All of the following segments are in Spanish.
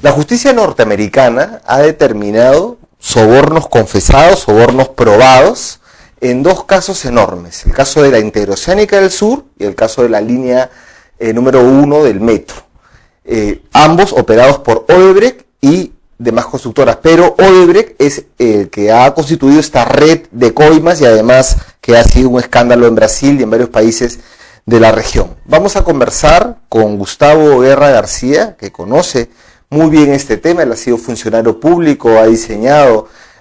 La justicia norteamericana ha determinado sobornos confesados, sobornos probados, en dos casos enormes. El caso de la Interoceánica del Sur y el caso de la línea número 1 del metro. Ambos operados por Odebrecht y demás constructoras, pero Odebrecht es el que ha constituido esta red de coimas y además que ha sido un escándalo en Brasil y en varios países de la región. Vamos a conversar con Gustavo Guerra García, que conoce muy bien este tema. Él ha sido funcionario público, ha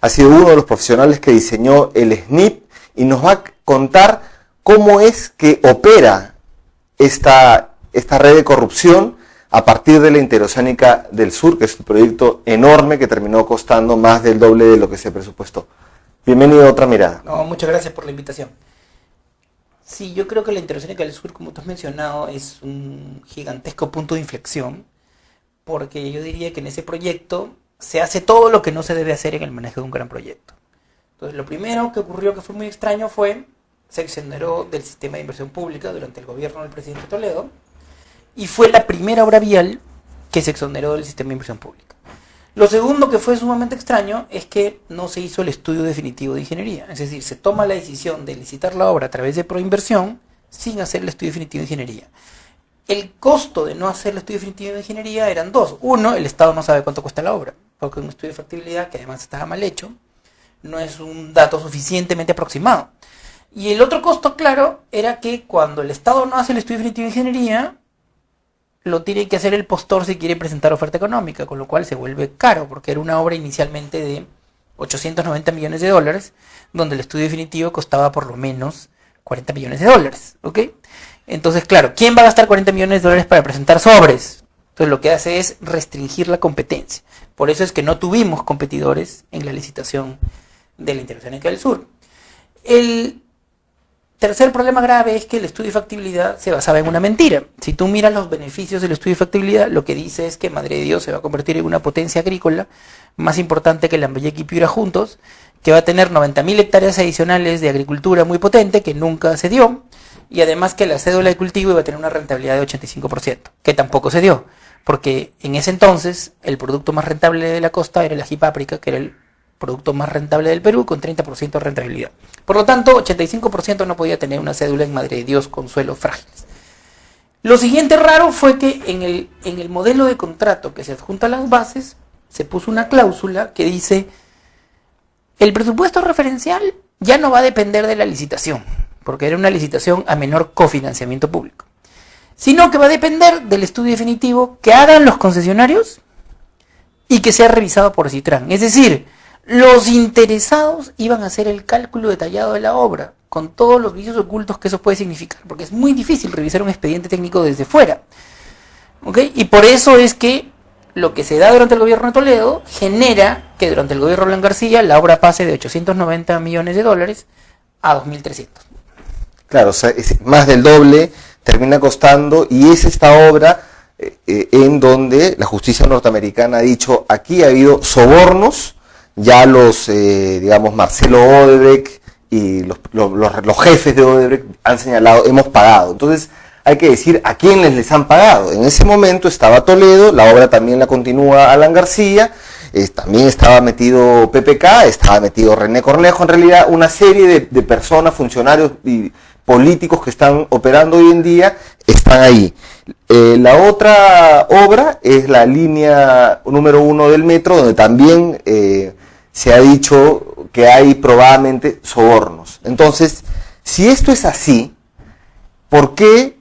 sido uno de los profesionales que diseñó el SNIP y nos va a contar cómo es que opera esta red de corrupción a partir de la Interoceánica del Sur, que es un proyecto enorme que terminó costando más del doble de lo que se presupuestó. Bienvenido a Otra Mirada. No, muchas gracias por la invitación. Sí, yo creo que la Interoceánica del Sur, como tú has mencionado, es un gigantesco punto de inflexión, porque yo diría que en ese proyecto se hace todo lo que no se debe hacer en el manejo de un gran proyecto. Entonces, lo primero que ocurrió, que fue muy extraño, se exoneró del sistema de inversión pública durante el gobierno del presidente Toledo, y fue la primera obra vial que se exoneró del sistema de inversión pública. Lo segundo que fue sumamente extraño es que no se hizo el estudio definitivo de ingeniería, es decir, se toma la decisión de licitar la obra a través de proinversión sin hacer el estudio definitivo de ingeniería. El costo de no hacer el estudio definitivo de ingeniería eran dos. Uno, el Estado no sabe cuánto cuesta la obra, porque un estudio de factibilidad, que además estaba mal hecho, no es un dato suficientemente aproximado. Y el otro costo, claro, era que cuando el Estado no hace el estudio definitivo de ingeniería, lo tiene que hacer el postor si quiere presentar oferta económica, con lo cual se vuelve caro, porque era una obra inicialmente de 890 millones de dólares, donde el estudio definitivo costaba por lo menos 40 millones de dólares, ¿ok? Entonces, claro, ¿quién va a gastar 40 millones de dólares para presentar sobres? Entonces lo que hace es restringir la competencia. Por eso es que no tuvimos competidores en la licitación de la Interoceánica del Sur. El tercer problema grave es que el estudio de factibilidad se basaba en una mentira. Si tú miras los beneficios del estudio de factibilidad, lo que dice es que Madre de Dios se va a convertir en una potencia agrícola más importante que Lambayeque y Piura juntos, que va a tener 90.000 hectáreas adicionales de agricultura muy potente, que nunca se dio, y además que la cédula de cultivo iba a tener una rentabilidad de 85%, que tampoco se dio, porque en ese entonces el producto más rentable de la costa era el ají páprica, que era el producto más rentable del Perú, con 30% de rentabilidad. Por lo tanto, 85% no podía tener una cédula en Madre de Dios con suelos frágiles. Lo siguiente raro fue que en el modelo de contrato que se adjunta a las bases, se puso una cláusula que dice: el presupuesto referencial ya no va a depender de la licitación, porque era una licitación a menor cofinanciamiento público, sino que va a depender del estudio definitivo que hagan los concesionarios y que sea revisado por Citran. Es decir, los interesados iban a hacer el cálculo detallado de la obra, con todos los vicios ocultos que eso puede significar, porque es muy difícil revisar un expediente técnico desde fuera, ¿ok? Y por eso es que lo que se da durante el gobierno de Toledo genera que durante el gobierno de Blan García la obra pase de 890 millones de dólares a 2.300. Claro, o sea, es más del doble, termina costando, y es esta obra en donde la justicia norteamericana ha dicho: aquí ha habido sobornos. Ya digamos, Marcelo Odebrecht y los jefes de Odebrecht han señalado: hemos pagado. Entonces hay que decir a quiénes les han pagado. En ese momento estaba Toledo, la obra también la continúa Alan García, también estaba metido PPK, estaba metido René Cornejo. En realidad, una serie de personas, funcionarios y políticos que están operando hoy en día están ahí. La otra obra es la línea número 1 del metro, donde también se ha dicho que hay probablemente sobornos. Entonces, si esto es así, ¿por qué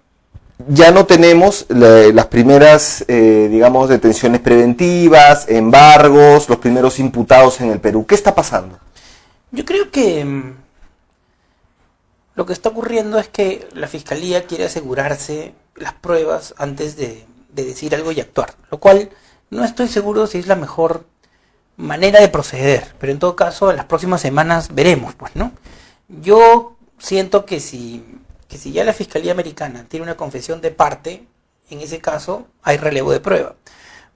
ya no tenemos las primeras, digamos, detenciones preventivas, embargos, los primeros imputados en el Perú? ¿Qué está pasando? Yo creo que lo que está ocurriendo es que la Fiscalía quiere asegurarse las pruebas antes de decir algo y actuar, lo cual no estoy seguro si es la mejor manera de proceder, pero en todo caso en las próximas semanas veremos, pues, ¿no? Yo siento que si ya la Fiscalía Americana tiene una confesión de parte, en ese caso hay relevo de prueba.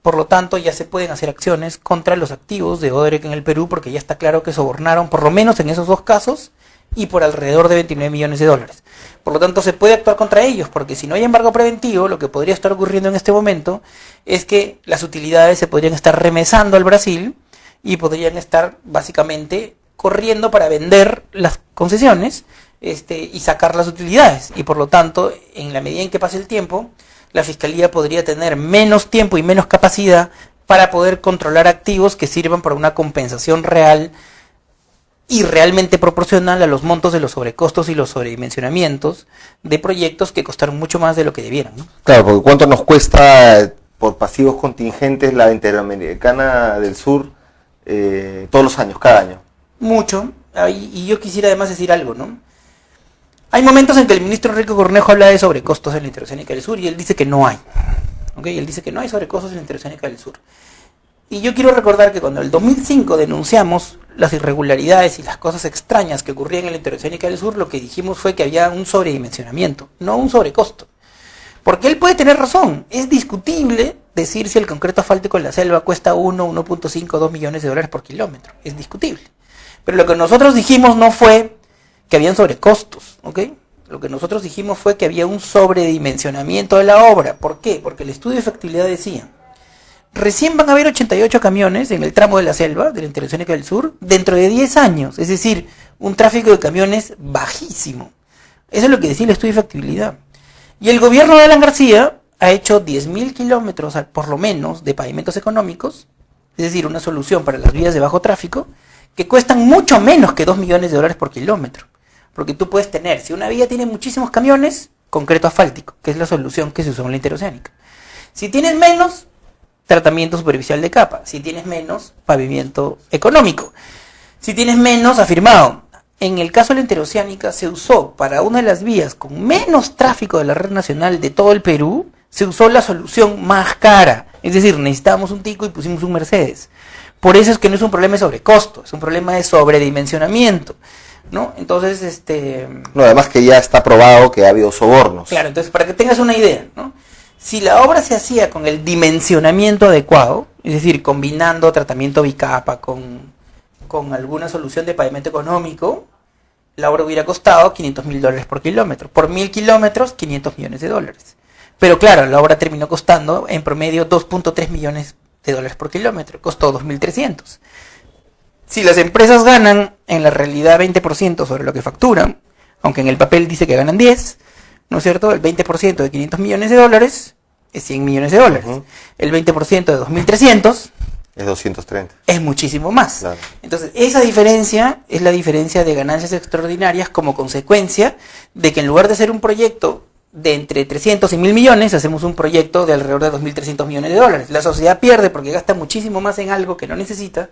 Por lo tanto, ya se pueden hacer acciones contra los activos de Odebrecht en el Perú, porque ya está claro que sobornaron, por lo menos en esos dos casos, y por alrededor de 29 millones de dólares. Por lo tanto, se puede actuar contra ellos, porque si no hay embargo preventivo, lo que podría estar ocurriendo en este momento es que las utilidades se podrían estar remesando al Brasil y podrían estar básicamente corriendo para vender las concesiones y sacar las utilidades. Y por lo tanto, en la medida en que pase el tiempo, la Fiscalía podría tener menos tiempo y menos capacidad para poder controlar activos que sirvan para una compensación real y realmente proporcional a los montos de los sobrecostos y los sobredimensionamientos de proyectos que costaron mucho más de lo que debieran, ¿no? Claro, porque ¿cuánto nos cuesta por pasivos contingentes la Interamericana del Sur todos los años, cada año? Mucho, y yo quisiera además decir algo, ¿no? Hay momentos en que el ministro Enrique Cornejo habla de sobrecostos en la Interoceánica del Sur y él dice que no hay, ¿ok? Él dice que no hay sobrecostos en la Interoceánica del Sur. Y yo quiero recordar que cuando en el 2005 denunciamos las irregularidades y las cosas extrañas que ocurrían en la Interoceánica del Sur, lo que dijimos fue que había un sobredimensionamiento, no un sobrecosto. Porque él puede tener razón, es discutible decir si el concreto asfáltico en la selva cuesta 1.5, 2 millones de dólares por kilómetro, es discutible. Pero lo que nosotros dijimos no fue que habían sobrecostos, ¿ok? Lo que nosotros dijimos fue que había un sobredimensionamiento de la obra. ¿Por qué? Porque el estudio de factibilidad decía: recién van a haber 88 camiones en el tramo de la selva, de la Interoceánica del Sur, dentro de 10 años. Es decir, un tráfico de camiones bajísimo. Eso es lo que decía el estudio de factibilidad. Y el gobierno de Alan García ha hecho 10.000 kilómetros, por lo menos, de pavimentos económicos, es decir, una solución para las vías de bajo tráfico, que cuestan mucho menos que 2 millones de dólares por kilómetro. Porque tú puedes tener, si una vía tiene muchísimos camiones, concreto asfáltico, que es la solución que se usó en la Interoceánica. Si tienes menos, tratamiento superficial de capa. Si tienes menos, pavimento económico. Si tienes menos, afirmado. En el caso de la Interoceánica se usó para una de las vías con menos tráfico de la red nacional de todo el Perú, se usó la solución más cara. Es decir, necesitábamos un tico y pusimos un Mercedes. Por eso es que no es un problema de sobrecosto, es un problema de sobredimensionamiento, ¿no? Entonces, No, además que ya está probado que ha habido sobornos. Claro, entonces para que tengas una idea, ¿no? Si la obra se hacía con el dimensionamiento adecuado, es decir, combinando tratamiento bicapa con alguna solución de pavimento económico, la obra hubiera costado $500.000 por kilómetro. Por 1.000 kilómetros, 500 millones de dólares. Pero claro, la obra terminó costando en promedio 2.3 millones de dólares por kilómetro. Costó 2.300. Si las empresas ganan en la realidad 20% sobre lo que facturan, aunque en el papel dice que ganan 10, ¿no es cierto? El 20% de 500 millones de dólares es 100 millones de dólares. El 20% de 2.300 es 230. Es muchísimo más. Claro. Entonces, esa diferencia es la diferencia de ganancias extraordinarias como consecuencia de que en lugar de hacer un proyecto de entre 300 y 1.000 millones, hacemos un proyecto de alrededor de 2.300 millones de dólares. La sociedad pierde porque gasta muchísimo más en algo que no necesita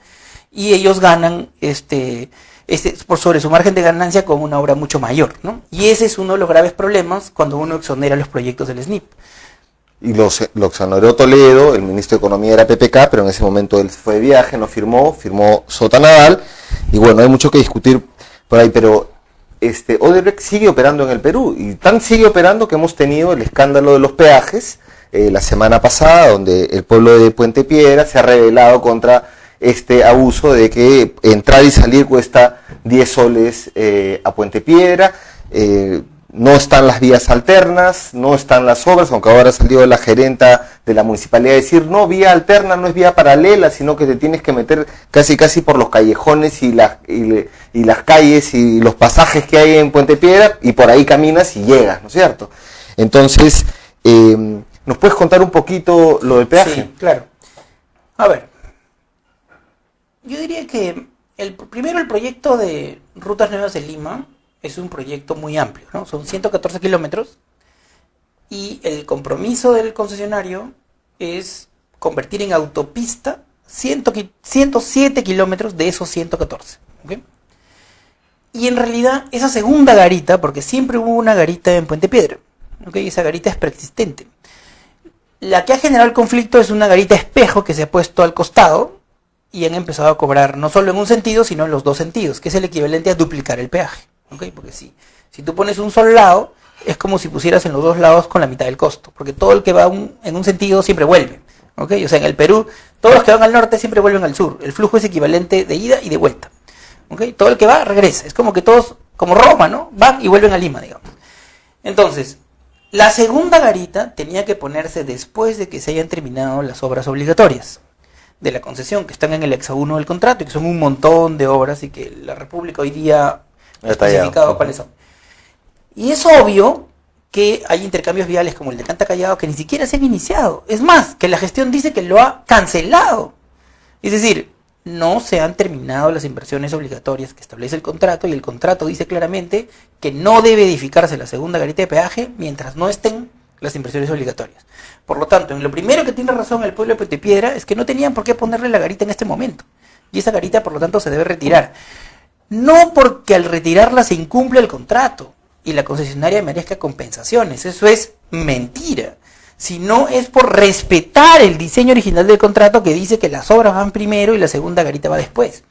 y ellos ganan por sobre su margen de ganancia con una obra mucho mayor, ¿no? Y ese es uno de los graves problemas cuando uno exonera los proyectos del SNIP. Y lo exoneró Toledo, el ministro de Economía era PPK, pero en ese momento él fue de viaje, no firmó Sota Nadal, y bueno, hay mucho que discutir por ahí, pero Odebrecht sigue operando en el Perú, y tan sigue operando que hemos tenido el escándalo de los peajes la semana pasada, donde el pueblo de Puente Piedra se ha rebelado contra este abuso de que entrar y salir cuesta 10 soles a Puente Piedra. No están las vías alternas, no están las obras, aunque ahora ha salido la gerenta de la municipalidad a decir, no, vía alterna no es vía paralela, sino que te tienes que meter casi por los callejones y las calles y los pasajes que hay en Puente Piedra, y por ahí caminas y llegas, ¿no es cierto? Entonces, ¿nos puedes contar un poquito lo del peaje? Sí, claro. A ver, yo diría que primero el proyecto de Rutas Nuevas de Lima es un proyecto muy amplio, ¿no? Son 114 kilómetros y el compromiso del concesionario es convertir en autopista 107 kilómetros de esos 114, ¿ok? Y en realidad esa segunda garita, porque siempre hubo una garita en Puente Piedra, ¿ok? Esa garita es preexistente. La que ha generado el conflicto es una garita espejo que se ha puesto al costado y han empezado a cobrar no solo en un sentido, sino en los dos sentidos, que es el equivalente a duplicar el peaje. ¿Okay? Porque si tú pones un solo lado, es como si pusieras en los dos lados con la mitad del costo, porque todo el que va en un sentido siempre vuelve, ¿okay? O sea, en el Perú, todos los que van al norte siempre vuelven al sur, el flujo es equivalente de ida y de vuelta, ¿okay? Todo el que va regresa, es como que todos como Roma, ¿no? Van y vuelven a Lima, digamos. Entonces, la segunda garita tenía que ponerse después de que se hayan terminado las obras obligatorias de la concesión, que están en el Exa 1 del contrato, y que son un montón de obras, y que la República hoy día ha especificado cuáles son. Y es obvio que hay intercambios viales como el de Canta Callao que ni siquiera se han iniciado. Es más, que la gestión dice que lo ha cancelado. Es decir, no se han terminado las inversiones obligatorias que establece el contrato, y el contrato dice claramente que no debe edificarse la segunda garita de peaje mientras no estén las inversiones obligatorias. Por lo tanto, en lo primero que tiene razón el pueblo de Puente Piedra es que no tenían por qué ponerle la garita en este momento. Y esa garita, por lo tanto, se debe retirar. No porque al retirarla se incumple el contrato y la concesionaria merezca compensaciones. Eso es mentira. Sino es por respetar el diseño original del contrato, que dice que las obras van primero y la segunda garita va después.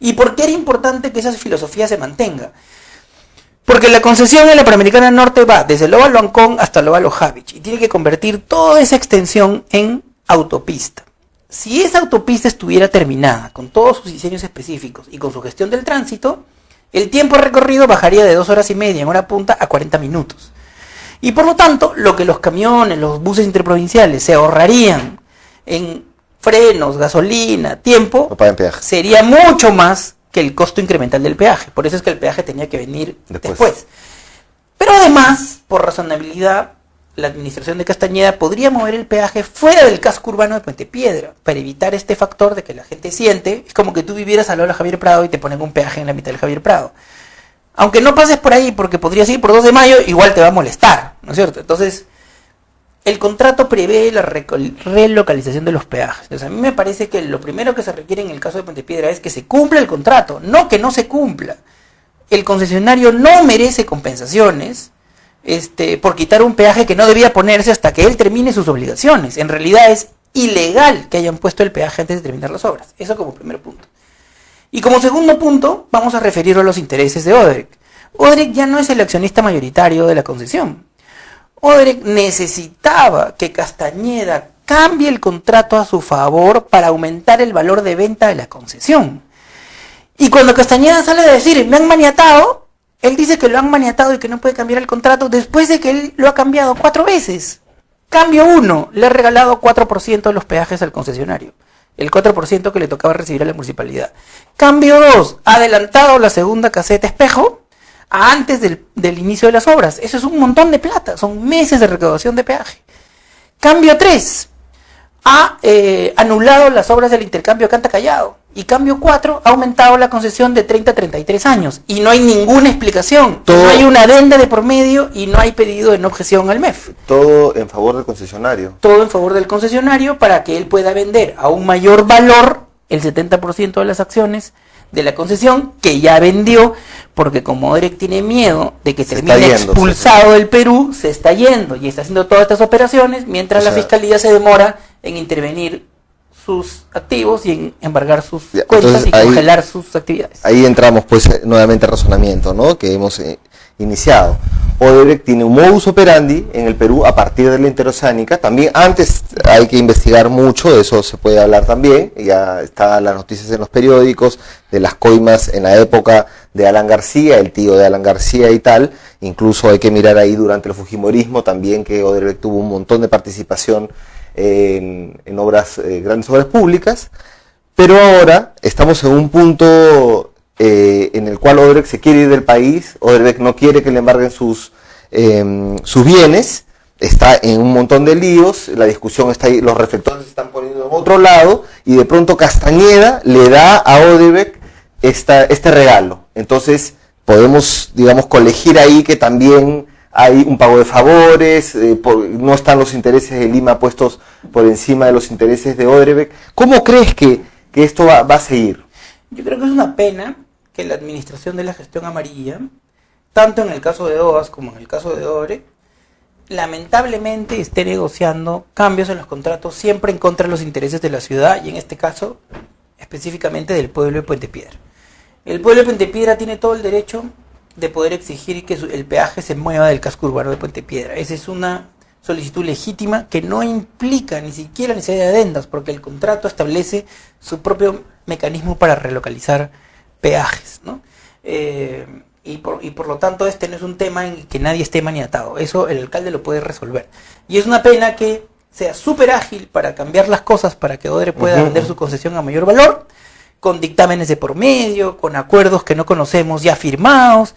¿Y por qué era importante que esa filosofía se mantenga? Porque la concesión en la Panamericana Norte va desde el óvalo Ancón hasta el óvalo Javich, y tiene que convertir toda esa extensión en autopista. Si esa autopista estuviera terminada, con todos sus diseños específicos y con su gestión del tránsito, el tiempo recorrido bajaría de 2 horas y media en hora punta a 40 minutos. Y por lo tanto, lo que los camiones, los buses interprovinciales se ahorrarían en frenos, gasolina, tiempo, sería mucho más que el costo incremental del peaje. Por eso es que el peaje tenía que venir después. Pero además, por razonabilidad, la administración de Castañeda podría mover el peaje fuera del casco urbano de Puente Piedra, para evitar este factor de que la gente siente, es como que tú vivieras al lado de Javier Prado y te ponen un peaje en la mitad del Javier Prado. Aunque no pases por ahí, porque podrías ir por 2 de mayo, igual te va a molestar, ¿no es cierto? Entonces, el contrato prevé la relocalización de los peajes. Entonces, a mí me parece que lo primero que se requiere en el caso de Puente Piedra es que se cumpla el contrato, no que no se cumpla. El concesionario no merece compensaciones por quitar un peaje que no debía ponerse hasta que él termine sus obligaciones. En realidad es ilegal que hayan puesto el peaje antes de terminar las obras. Eso como primer punto. Y como segundo punto, vamos a referirlo a los intereses de Odebrecht. Odebrecht ya no es el accionista mayoritario de la concesión. Odebrecht necesitaba que Castañeda cambie el contrato a su favor para aumentar el valor de venta de la concesión. Y cuando Castañeda sale a decir, me han maniatado, él dice que lo han maniatado y que no puede cambiar el contrato después de que él lo ha cambiado 4 veces. Cambio 1, le ha regalado 4% de los peajes al concesionario. El 4% que le tocaba recibir a la municipalidad. Cambio 2, ha adelantado la segunda caseta espejo antes del inicio de las obras. Eso es un montón de plata, son meses de recaudación de peaje. Cambio 3, ha anulado las obras del intercambio Canta Callao. Y cambio 4, ha aumentado la concesión de 30 a 33 años. Y no hay ninguna explicación. No hay una adenda de por medio y no hay pedido en objeción al MEF. Todo en favor del concesionario. Todo en favor del concesionario para que él pueda vender a un mayor valor el 70% de las acciones de la concesión que ya vendió, porque como Odebrecht tiene miedo de que termine expulsado del Perú, se está yendo y está haciendo todas estas operaciones mientras la fiscalía se demora en intervenir sus activos y en embargar sus cuentas y congelar sus actividades. Ahí entramos pues nuevamente al razonamiento, ¿no?, que hemos iniciado. Odebrecht tiene un modus operandi en el Perú a partir de la interoceánica. También antes hay que investigar mucho, de eso se puede hablar también, ya están las noticias en los periódicos, de las coimas en la época de Alan García, el tío de Alan García y tal. Incluso hay que mirar ahí durante el fujimorismo también que Odebrecht tuvo un montón de participación en obras, grandes obras públicas, pero ahora estamos en un punto en el cual Odebrecht se quiere ir del país. Odebrecht no quiere que le embarguen sus bienes, está en un montón de líos, la discusión está ahí, los reflectores se están poniendo en otro lado, y de pronto Castañeda le da a Odebrecht este regalo. Entonces podemos, digamos, colegir ahí que también hay un pago de favores, no están los intereses de Lima puestos por encima de los intereses de Odebrecht. ¿Cómo crees que esto va a seguir? Yo creo que es una pena que la administración de la gestión amarilla, tanto en el caso de OAS como en el caso de Odebrecht, lamentablemente esté negociando cambios en los contratos siempre en contra de los intereses de la ciudad y en este caso específicamente del pueblo de Puente Piedra. El pueblo de Puente Piedra tiene todo el derecho de poder exigir que el peaje se mueva del casco urbano de Puente Piedra. Esa es una solicitud legítima que no implica ni siquiera necesidad de adendas, porque el contrato establece su propio mecanismo para relocalizar peajes, ¿no? y por lo tanto este no es un tema en que nadie esté maniatado. Eso el alcalde lo puede resolver. Y es una pena que sea súper ágil para cambiar las cosas para que Odre pueda vender su concesión a mayor valor, con dictámenes de por medio, con acuerdos que no conocemos ya firmados,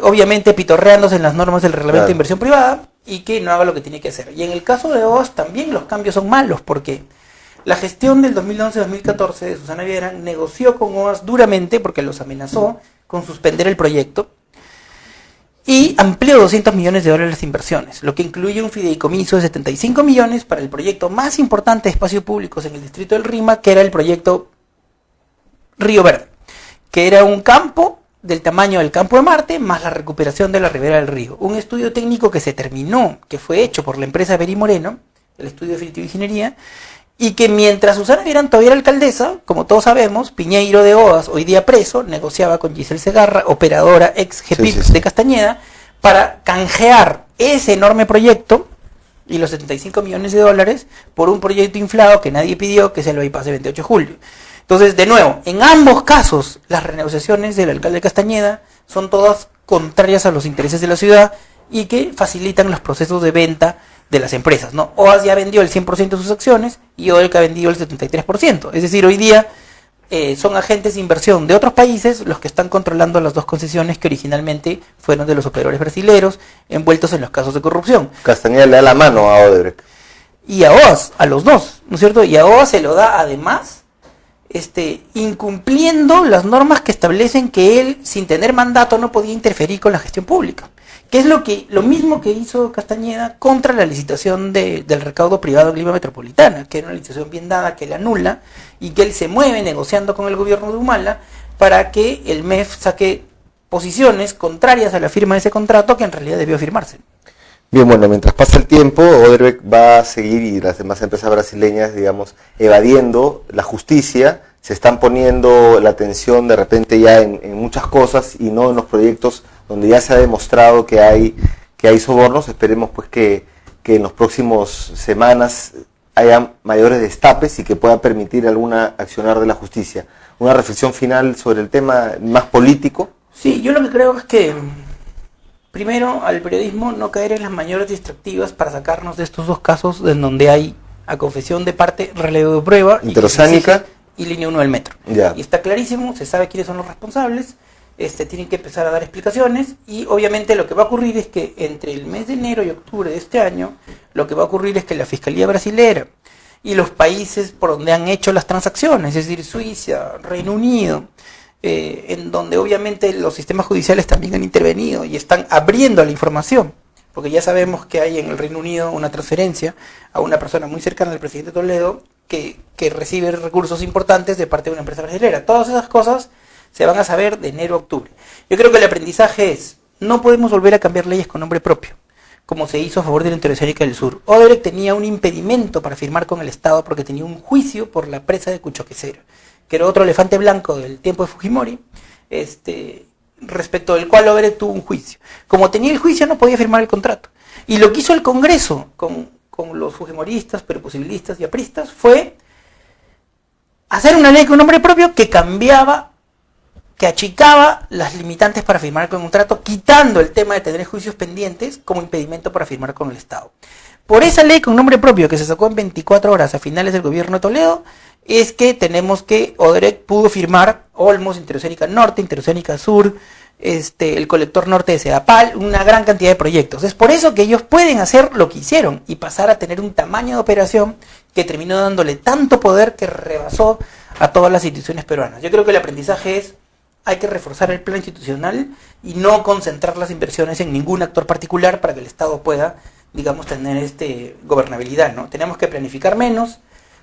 obviamente pitorreándose en las normas del reglamento de inversión privada, y que no haga lo que tiene que hacer. Y en el caso de OAS también los cambios son malos, porque la gestión del 2011-2014 de Susana Villarán negoció con OAS duramente, porque los amenazó con suspender el proyecto, y amplió 200 millones de dólares de inversiones, lo que incluye un fideicomiso de 75 millones para el proyecto más importante de espacios públicos en el distrito del Rima, que era el proyecto Río Verde, que era un campo del tamaño del campo de Marte, más la recuperación de la ribera del río. Un estudio técnico que se terminó, que fue hecho por la empresa Beri Moreno, el estudio definitivo de ingeniería, y que mientras Susana Villarán todavía era alcaldesa, como todos sabemos, Piñeiro de OAS, hoy día preso, negociaba con Giselle Segarra, operadora ex GPIP de Castañeda, para canjear ese enorme proyecto y los 75 millones de dólares por un proyecto inflado que nadie pidió, que es el bypass de 28 de julio. Entonces, de nuevo, en ambos casos, las renegociaciones del alcalde de Castañeda son todas contrarias a los intereses de la ciudad y que facilitan los procesos de venta de las empresas, ¿no? OAS ya vendió el 100% de sus acciones y Odre ha vendido el 73%. Es decir, hoy día son agentes de inversión de otros países los que están controlando las dos concesiones que originalmente fueron de los operadores brasileños envueltos en los casos de corrupción. Castañeda le da la mano a Odebrecht. Y a OAS, a los dos, ¿no es cierto? Y a OAS se lo da además incumpliendo las normas que establecen que él, sin tener mandato, no podía interferir con la gestión pública. Que es lo mismo que hizo Castañeda contra la licitación del recaudo privado en Lima Metropolitana, que era una licitación bien dada, que él anula, y que él se mueve negociando con el gobierno de Humala para que el MEF saque posiciones contrarias a la firma de ese contrato que en realidad debió firmarse. Bien, bueno, mientras pasa el tiempo, Odebrecht va a seguir, y las demás empresas brasileñas, digamos, evadiendo la justicia, se están poniendo la atención de repente ya en muchas cosas y no en los proyectos donde ya se ha demostrado que hay sobornos. Esperemos pues que en los próximos semanas haya mayores destapes y que pueda permitir alguna accionar de la justicia. Una reflexión final sobre el tema más político. Sí, yo lo que creo es que primero, al periodismo no caer en las mayores distractivas para sacarnos de estos dos casos en donde hay a confesión de parte, relevo de prueba Interoceánica y línea 1 del metro. Ya. Y está clarísimo, se sabe quiénes son los responsables, tienen que empezar a dar explicaciones y obviamente lo que va a ocurrir es que entre el mes de enero y octubre de este año, lo que va a ocurrir es que la Fiscalía Brasilera y los países por donde han hecho las transacciones, es decir, Suiza, Reino Unido, en donde obviamente los sistemas judiciales también han intervenido y están abriendo la información, porque ya sabemos que hay en el Reino Unido una transferencia a una persona muy cercana al presidente Toledo que recibe recursos importantes de parte de una empresa brasileña. Todas esas cosas se van a saber de enero a octubre. Yo creo que el aprendizaje es, no podemos volver a cambiar leyes con nombre propio, como se hizo a favor de la Interoceánica del Sur. Odebrecht tenía un impedimento para firmar con el Estado porque tenía un juicio por la presa de Cuchoquecero, que era otro elefante blanco del tiempo de Fujimori, respecto del cual Odebrecht tuvo un juicio. Como tenía el juicio, no podía firmar el contrato. Y lo que hizo el Congreso con los fujimoristas, perposibilistas y apristas fue hacer una ley con nombre propio que cambiaba, que achicaba las limitantes para firmar con un contrato, quitando el tema de tener juicios pendientes como impedimento para firmar con el Estado. Por esa ley con nombre propio que se sacó en 24 horas a finales del gobierno de Toledo, es que tenemos que Odebrecht pudo firmar Olmos, Interoceánica Norte, Interoceánica Sur, el colector norte de Sedapal, una gran cantidad de proyectos. Es por eso que ellos pueden hacer lo que hicieron y pasar a tener un tamaño de operación que terminó dándole tanto poder que rebasó a todas las instituciones peruanas. Yo creo que el aprendizaje es, hay que reforzar el plan institucional y no concentrar las inversiones en ningún actor particular para que el Estado pueda, digamos, tener gobernabilidad, ¿no? Tenemos que planificar menos,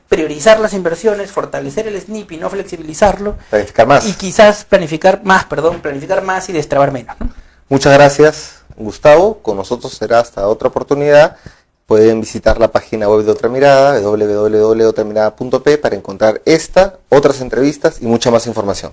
priorizar las inversiones, fortalecer el SNIP y no flexibilizarlo. Planificar más. Y quizás planificar más y destrabar menos, ¿no? Muchas gracias, Gustavo. Con nosotros será hasta otra oportunidad. Pueden visitar la página web de Otra Mirada, www.otramirada.p, para encontrar esta, otras entrevistas y mucha más información.